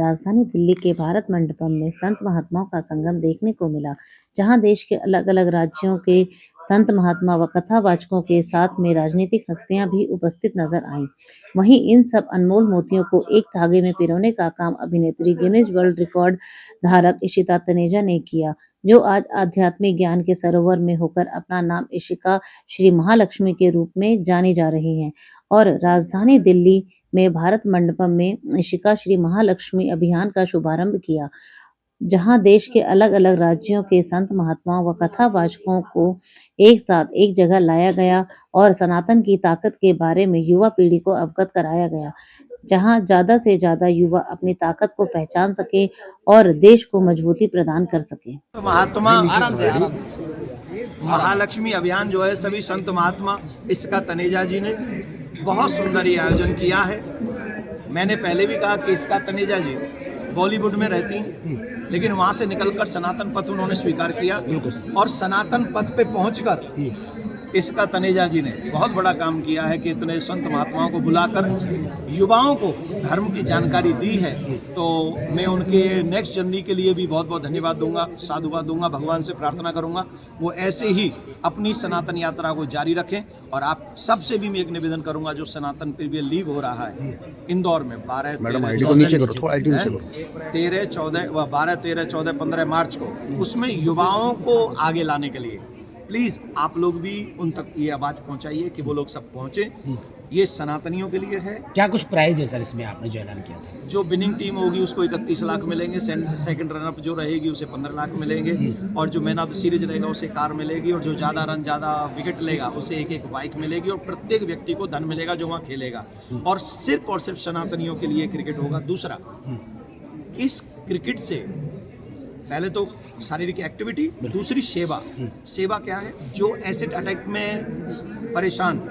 राजधानी दिल्ली के भारत मंडपम में संत महात्माओं का संगम देखने को मिला, जहां देश के अलग-अलग राज्यों के संत महात्मा व कथावाचकों के साथ में राजनीतिक हस्तियां भी उपस्थित नजर आईं। वहीं इन सब अनमोल मोतियों को एक धागे में पिरोने का काम अभिनेत्री गिनीज वर्ल्ड रिकॉर्ड धारक इशिता तनेजा ने किया, जो आज आध्यात्मिक ज्ञान के सरोवर में होकर अपना नाम इशिका श्री महालक्ष्मी के रूप में जानी जा रही हैं और राजधानी दिल्ली में भारत मंडपम में इशिका श्री महालक्ष्मी अभियान का शुभारंभ किया, जहां देश के अलग-अलग राज्यों के संत महात्माओं व कथावाचकों को एक साथ एक जगह लाया गया और सनातन की ताकत के बारे में युवा पीढ़ी को अवगत कराया गया, जहां ज़्यादा से ज़्यादा युवा अपनी ताकत को पहचान सके और देश को मजबूती प्रदान कर सके। महात्मा महालक्ष्मी अभियान जो है सभी संत महात्मा इशिका तनेजा जी ने बहुत सुंदर ये आयोजन किया है। मैंने पहले भी कहा कि इशिका तनेजा जी बॉलीवुड में रहती हैं, लेकिन वहाँ से निकलकर सनातन पथ उन्होंने स्वीकार किया और सनातन पथ पे पहुंचकर इशिका तनेजा जी ने बहुत बड़ा काम किया है कि इतने संत महात्माओं को बुलाकर युवाओं को धर्म की जानकारी दी है। तो मैं उनके नेक्स्ट जर्नी के लिए भी बहुत बहुत धन्यवाद दूंगा, साधुवाद दूंगा, भगवान से प्रार्थना करूंगा वो ऐसे ही अपनी सनातन यात्रा को जारी रखें। और आप सबसे भी मैं एक निवेदन करूंगा, जो सनातन प्रीमियर लीग हो रहा है इंदौर में 12, 13, 14, 15 मार्च को, उसमें युवाओं को आगे लाने के लिए प्लीज़ आप लोग भी उन तक ये आवाज़ पहुंचाइए कि वो लोग सब पहुंचे। ये सनातनियों के लिए है। क्या कुछ प्राइज है सर इसमें आपने जो ऐलान किया था? जो विनिंग टीम होगी उसको 31 लाख मिलेंगे, सेकंड रनअप जो रहेगी उसे 15 लाख मिलेंगे, और जो मैन ऑफ द सीरीज रहेगा उसे कार मिलेगी, और जो ज़्यादा रन ज़्यादा विकेट लेगा उसे एक बाइक मिलेगी, और प्रत्येक व्यक्ति को धन मिलेगा जो वहाँ खेलेगा। और सिर्फ सनातनियों के लिए क्रिकेट होगा। दूसरा, इस क्रिकेट से पहले तो शारीरिक एक्टिविटी, दूसरी सेवा। सेवा क्या है? जो एसिड अटैक में परेशान,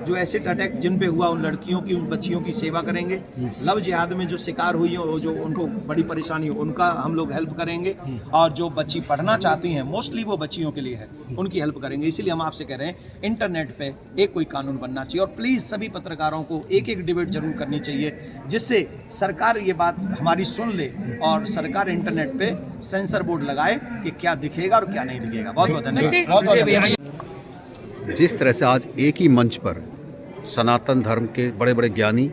जो एसिड अटैक जिन पे हुआ उन लड़कियों की, उन बच्चियों की सेवा करेंगे। लव जिहाद में जो शिकार हुई हो, जो उनको बड़ी परेशानी हो, उनका हम लोग हेल्प करेंगे। और जो बच्ची पढ़ना चाहती हैं, मोस्टली वो बच्चियों के लिए है, उनकी हेल्प करेंगे। इसीलिए हम आपसे कह रहे हैं इंटरनेट पे एक कोई कानून बनना चाहिए, और प्लीज़ सभी पत्रकारों को एक डिबेट जरूर करनी चाहिए, जिससे सरकार ये बात हमारी सुन ले और सरकार इंटरनेट पे सेंसर बोर्ड लगाए कि क्या दिखेगा और क्या नहीं दिखेगा। बहुत बहुत धन्यवाद। जिस तरह से आज एक ही मंच पर सनातन धर्म के बड़े बड़े ज्ञानी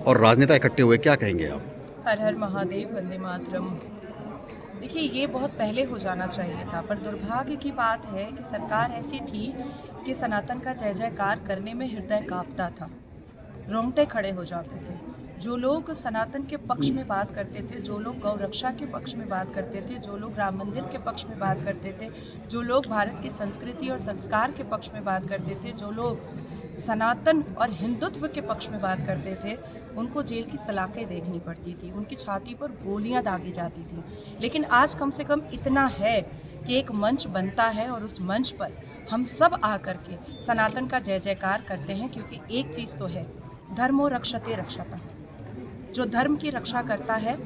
और राजनेता इकट्ठे हुए, क्या कहेंगे आप? हर हर महादेव, वंदे मातरम। देखिए, ये बहुत पहले हो जाना चाहिए था, पर दुर्भाग्य की बात है कि सरकार ऐसी थी कि सनातन का जय जयकार करने में हृदय कांपता था, रोंगटे खड़े हो जाते थे। जो लोग सनातन के पक्ष में बात करते थे, जो लोग गौ रक्षा के पक्ष में बात करते थे, जो लोग राम मंदिर के पक्ष में बात करते थे, जो लोग भारत की संस्कृति और संस्कार के पक्ष में बात करते थे, जो लोग सनातन और हिंदुत्व के पक्ष में बात करते थे, उनको जेल की सलाखें देखनी पड़ती थी, उनकी छाती पर गोलियां दागी जाती थी। लेकिन आज कम से कम इतना है कि एक मंच बनता है और उस मंच पर हम सब आकर के सनातन का जय जयकार करते हैं, क्योंकि एक चीज़ तो है, धर्मो रक्षते रक्षता। जो धर्म की रक्षा करता है,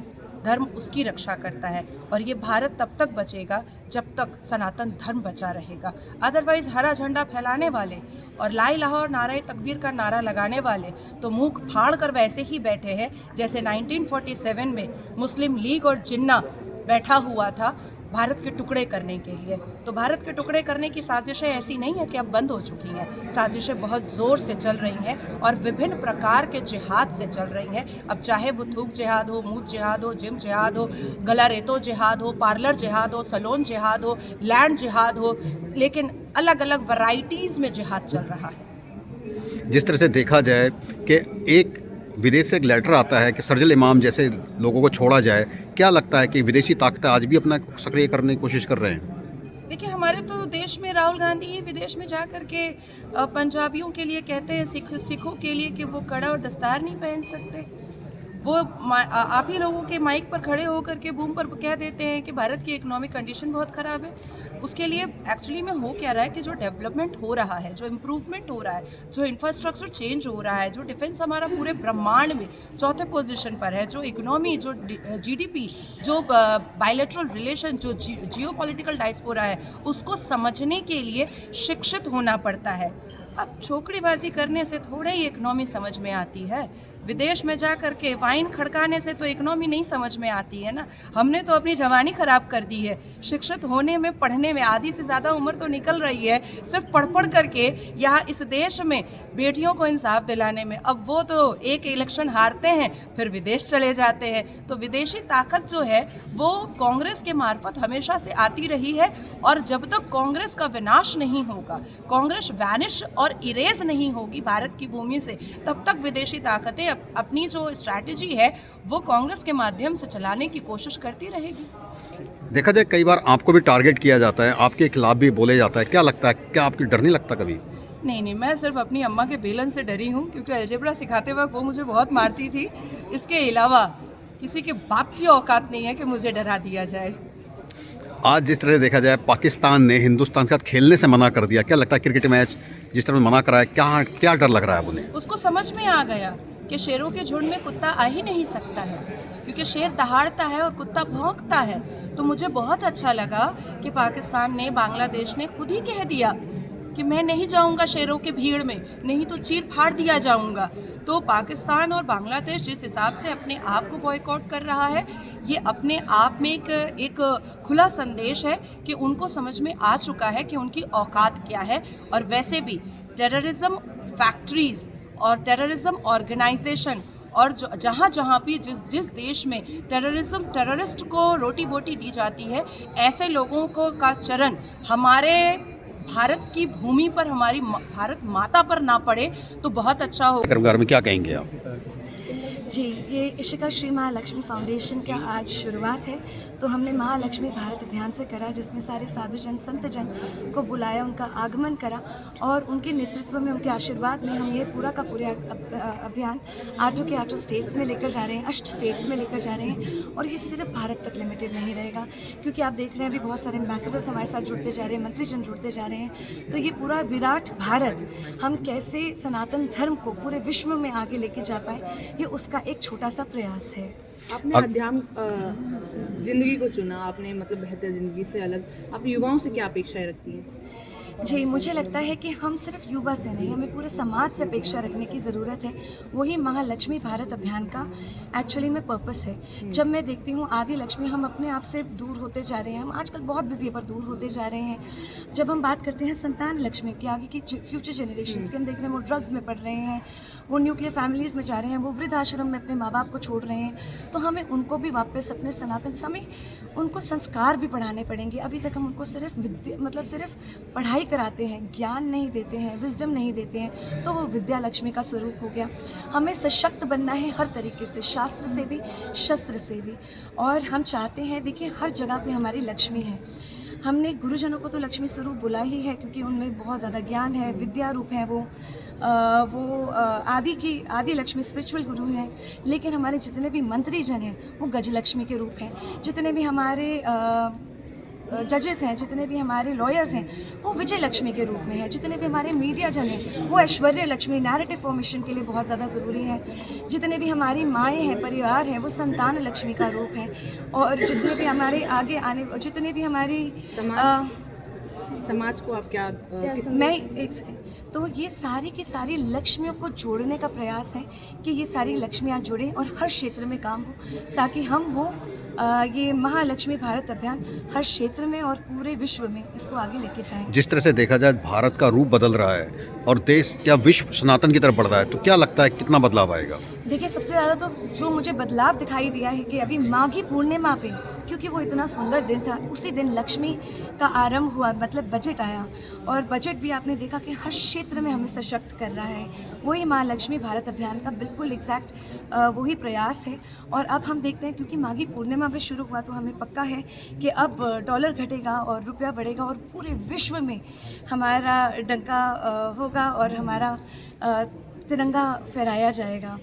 धर्म उसकी रक्षा करता है, और ये भारत तब तक बचेगा जब तक सनातन धर्म बचा रहेगा। अदरवाइज़ हरा झंडा फैलाने वाले और ला इलाहा और नारे तकबीर का नारा लगाने वाले तो मुंह फाड़ कर वैसे ही बैठे हैं जैसे 1947 में मुस्लिम लीग और जिन्ना बैठा हुआ था भारत के टुकड़े करने के लिए। तो भारत के टुकड़े करने की साजिशें ऐसी नहीं है कि अब बंद हो चुकी हैं, साजिशें बहुत ज़ोर से चल रही हैं और विभिन्न प्रकार के जिहाद से चल रही हैं। अब चाहे वो थूक जिहाद हो, मूत जिहाद हो, जिम जिहाद हो, गला रेतो जिहाद हो, पार्लर जिहाद हो, सलोन जिहाद हो, लैंड जिहाद हो, लेकिन अलग अलग वैरायटीज़ में जिहाद चल रहा है। जिस तरह से देखा जाए कि एक विदेश से एक लेटर आता है कि शरजील इमाम जैसे लोगों को छोड़ा जाए, क्या लगता है कि विदेशी ताकतें आज भी अपना सक्रिय करने की कोशिश कर रहे हैं? देखिए, हमारे तो देश में राहुल गांधी ही विदेश में जा कर के पंजाबियों के लिए कहते हैं, सिखों के लिए कि वो कड़ा और दस्तार नहीं पहन सकते। वो आप ही लोगों के माइक पर खड़े होकर के बूम पर कह देते हैं कि भारत की इकोनॉमिक कंडीशन बहुत ख़राब है। उसके लिए एक्चुअली में हो क्या रहा है कि जो डेवलपमेंट हो रहा है, जो इम्प्रूवमेंट हो रहा है, जो इंफ्रास्ट्रक्चर चेंज हो रहा है, जो डिफेंस हमारा पूरे ब्रह्मांड में चौथे पोजीशन पर है, जो इकोनॉमी, जो जीडीपी, जो बायलैटरल रिलेशन, जो जियोपॉलिटिकल डायस्पोरा है, उसको समझने के लिए शिक्षित होना पड़ता है। अब छोकड़ीबाजी करने से थोड़े ही इकोनॉमी समझ में आती है। विदेश में जा कर के वाइन खड़काने से तो इकोनॉमी नहीं समझ में आती है ना। हमने तो अपनी जवानी खराब कर दी है। शिक्षित होने में, पढ़ने में आधी से ज़्यादा उम्र तो निकल रही है सिर्फ पढ़ करके यहाँ इस देश में बेटियों को इंसाफ दिलाने में। अब वो तो एक इलेक्शन हारते हैं फिर विदेश चले जाते हैं। तो विदेशी ताकत जो है वो कांग्रेस के मार्फत हमेशा से आती रही है, और जब तक कांग्रेस का विनाश नहीं होगा, कांग्रेस वैनिश और इरेज नहीं होगी भारत की भूमि से, तब तक विदेशी ताकतें अपनी जो स्ट्रैटेजी है वो कांग्रेस के माध्यम से चलाने की कोशिश करती रहेगी। देखा जाए कई बार आपको भी टारगेट किया जाता है, आपके खिलाफ भी बोले जाता है, क्या लगता है, क्या आपकी डर नहीं लगता कभी? नहीं, मैं सिर्फ अपनी अम्मा के बेलन से डरी हूँ, क्योंकि अलजेब्रा सिखाते वक्त वो मुझे बहुत मारती थी। इसके अलावा किसी के बाप की औकात नहीं है कि मुझे डरा दिया जाए। आज जिस तरह देखा जाए पाकिस्तान ने हिंदुस्तान के साथ खेलने से मना कर दिया, क्या लगता है क्रिकेट मैच जिस तरह मना करा है, क्या क्या डर लग रहा है उन्हें? उसको समझ में आ गया कि शेरों के झुंड में कुत्ता आ ही नहीं सकता है, क्योंकि शेर दहाड़ता है और कुत्ता भौंकता है। तो मुझे बहुत अच्छा लगा कि पाकिस्तान ने, बांग्लादेश ने खुद ही कह दिया कि मैं नहीं जाऊंगा शेरों के भीड़ में, नहीं तो चीर फाड़ दिया जाऊंगा। तो पाकिस्तान और बांग्लादेश जिस हिसाब से अपने आप को बॉयकॉट कर रहा है, ये अपने आप में एक खुला संदेश है कि उनको समझ में आ चुका है कि उनकी औकात क्या है। और वैसे भी टेररिज्म फैक्ट्रीज और टेररिज्म ऑर्गेनाइजेशन और जहाँ जहाँ भी जिस देश में टेररिस्ट को रोटी बोटी दी जाती है, ऐसे लोगों को का चरण हमारे भारत की भूमि पर, हमारी भारत माता पर ना पड़े तो बहुत अच्छा हो। कर्मकार में क्या कहेंगे आप? जी, ये इशिका श्री महालक्ष्मी फाउंडेशन का आज शुरुआत है। तो हमने महालक्ष्मी भारत अभियान से करा, जिसमें सारे साधु जन, संत जन को बुलाया, उनका आगमन करा, और उनके नेतृत्व में, उनके आशीर्वाद में हम ये पूरा का पूरा अभियान 8 के 8 स्टेट्स में लेकर जा रहे हैं, 8 स्टेट्स में लेकर जा रहे हैं। और ये सिर्फ भारत तक लिमिटेड नहीं रहेगा, क्योंकि आप देख रहे हैं अभी बहुत सारे एम्बेसडर्स हमारे साथ जुड़ते जा रहे हैं, मंत्रीजन जुड़ते जा रहे हैं। तो ये पूरा विराट भारत हम कैसे सनातन धर्म को पूरे विश्व में आगे लेके जा पाए, ये उसका एक छोटा सा प्रयास है। आपने आध्यात्म जिंदगी को चुना, आपने मतलब बेहतर जिंदगी से अलग, आप युवाओं से क्या अपेक्षाएं रखती हैं? जी, मुझे लगता है कि हम सिर्फ युवा से नहीं, हमें पूरे समाज से अपेक्षा रखने की ज़रूरत है। वही महालक्ष्मी भारत अभियान का एक्चुअली में पर्पस है। जब मैं देखती हूँ आदि लक्ष्मी, हम अपने आप से दूर होते जा रहे हैं, हम आजकल बहुत बिजी है पर दूर होते जा रहे हैं। जब हम बात करते हैं संतान लक्ष्मी की, आगे की फ्यूचर जनरेशन्स के, हम देख रहे हैं वो ड्रग्स में पड़ रहे हैं, वो न्यूक्लियर फैमिलीज़ में जा रहे हैं, वो वृद्धाश्रम में अपने माँ बाप को छोड़ रहे हैं। तो हमें उनको भी वापस अपने सनातन समय उनको संस्कार भी पढ़ाने पड़ेंगे। अभी तक हम उनको सिर्फ सिर्फ पढ़ाई कराते हैं, ज्ञान नहीं देते हैं, विजडम नहीं देते हैं, तो वो विद्या लक्ष्मी का स्वरूप हो गया। हमें सशक्त बनना है हर तरीके से, शास्त्र से भी, शस्त्र से भी। और हम चाहते हैं, देखिए हर जगह पे हमारी लक्ष्मी है। हमने गुरुजनों को तो लक्ष्मी स्वरूप बुला ही है, क्योंकि उनमें बहुत ज़्यादा ज्ञान है, विद्या रूप है वो आदि लक्ष्मी स्पिरिचुअल गुरु हैं। लेकिन हमारे जितने भी मंत्री जन हैं वो गजलक्ष्मी के रूप हैं, जितने भी हमारे जजेस हैं, जितने भी हमारे लॉयर्स हैं वो विजय लक्ष्मी के रूप में हैं, जितने भी हमारे मीडिया जन हैं वो ऐश्वर्य लक्ष्मी, नैरेटिव फॉर्मेशन के लिए बहुत ज़्यादा ज़रूरी है, जितने भी हमारी माएँ हैं, परिवार हैं, वो संतान लक्ष्मी का रूप है। और जितने भी हमारे आगे आने, जितने भी हमारी समाज को आप क्या मैं एक सेकंड, तो ये सारी की सारी लक्ष्मियों को जोड़ने का प्रयास है कि ये सारी लक्ष्मियाँ जुड़ें और हर क्षेत्र में काम हो, ताकि हम ये महालक्ष्मी भारत अभियान हर क्षेत्र में और पूरे विश्व में इसको आगे लेके जाएं। जिस तरह से देखा जाए भारत का रूप बदल रहा है और देश क्या विश्व सनातन की तरफ बढ़ रहा है, तो क्या लगता है कितना बदलाव आएगा? देखिए, सबसे ज़्यादा तो जो मुझे बदलाव दिखाई दिया है कि अभी माघी पूर्णिमा पे, क्योंकि वो इतना सुंदर दिन था, उसी दिन लक्ष्मी का आरंभ हुआ, मतलब बजट आया। और बजट भी आपने देखा कि हर क्षेत्र में हमें सशक्त कर रहा है। वही महालक्ष्मी भारत अभियान का बिल्कुल एग्जैक्ट वही प्रयास है। और अब हम देखते हैं, क्योंकि माघी पूर्णिमा पे शुरू हुआ, तो हमें पक्का है कि अब डॉलर घटेगा और रुपया बढ़ेगा और पूरे विश्व में हमारा डंका होगा और हमारा तिरंगा फहराया जाएगा।